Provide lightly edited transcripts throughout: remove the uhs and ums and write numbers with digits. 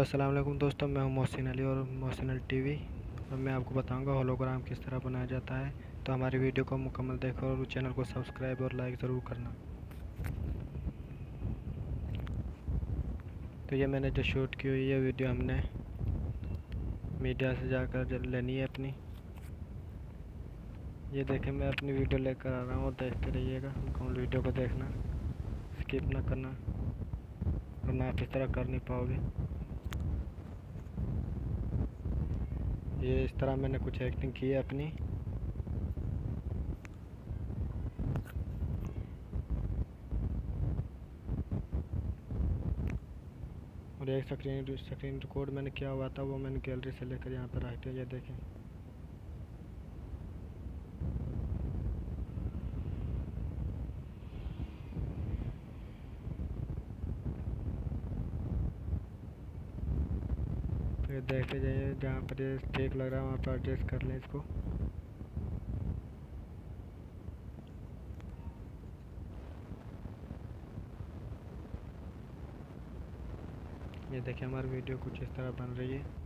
अस्सलाम वालेकुम दोस्तों, मैं हूं मोहसिन अली और मोहसिन अली टीवी। और मैं आपको बताऊंगा होलोग्राम किस तरह बनाया जाता है। तो हमारी वीडियो को मुकम्मल देखो और चैनल को सब्सक्राइब और लाइक ज़रूर करना। तो ये मैंने जो शूट की हुई है वीडियो हमने मीडिया से जाकर लेनी है अपनी। ये देखें, मैं अपनी वीडियो लेकर आ रहा हूँ और देखते रहिएगा। वीडियो को देखना, स्किप ना करना, वरना आप इस तरह कर नहीं पाओगे। ये इस तरह मैंने कुछ एक्टिंग की है अपनी। और एक स्क्रीन रिकॉर्ड मैंने किया हुआ था, वो मैंने गैलरी से लेकर यहाँ पर रख दिया। ये देखें, तो ये देखते जाइए, जहाँ पर ये ठीक लग रहा है वहाँ पर एडजस्ट कर लें इसको। ये देखिए, हमारी वीडियो कुछ इस तरह बन रही है।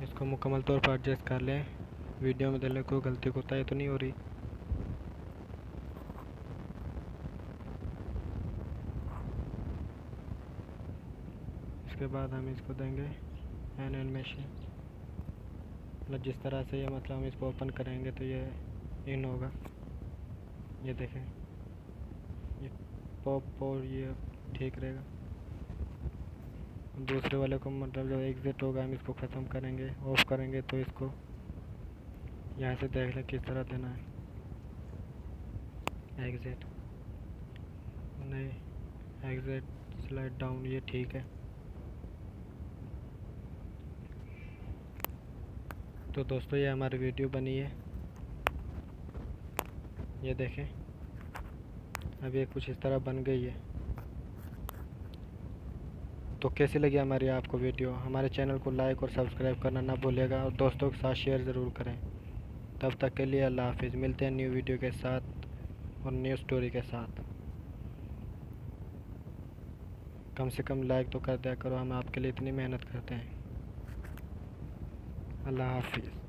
इसको मुकम्मल तौर पर एडजस्ट कर लें। वीडियो में देख लें कोई गलती कोताही तो नहीं हो रही। इसके बाद हम इसको देंगे एनिमेशन। मतलब जिस तरह से ये हम इसको ओपन करेंगे तो ये इन होगा। ये देखें, ये पॉप और ये ठीक रहेगा। दूसरे वाले को जब एग्जिट होगा हम इसको ख़त्म करेंगे, ऑफ करेंगे। तो इसको यहाँ से देख लें किस तरह देना है। एग्जिट नहीं, एग्जिट स्लाइड डाउन, ये ठीक है। तो दोस्तों, ये हमारी वीडियो बनी है। ये देखें, अब ये कुछ इस तरह बन गई है। तो कैसी लगी हमारी आपको वीडियो? हमारे चैनल को लाइक और सब्सक्राइब करना ना भूलिएगा और दोस्तों के साथ शेयर ज़रूर करें। तब तक के लिए अल्लाह हाफिज़। मिलते हैं न्यू वीडियो के साथ और न्यू स्टोरी के साथ। कम से कम लाइक तो कर दिया करो, हम आपके लिए इतनी मेहनत करते हैं। अल्लाह हाफिज़।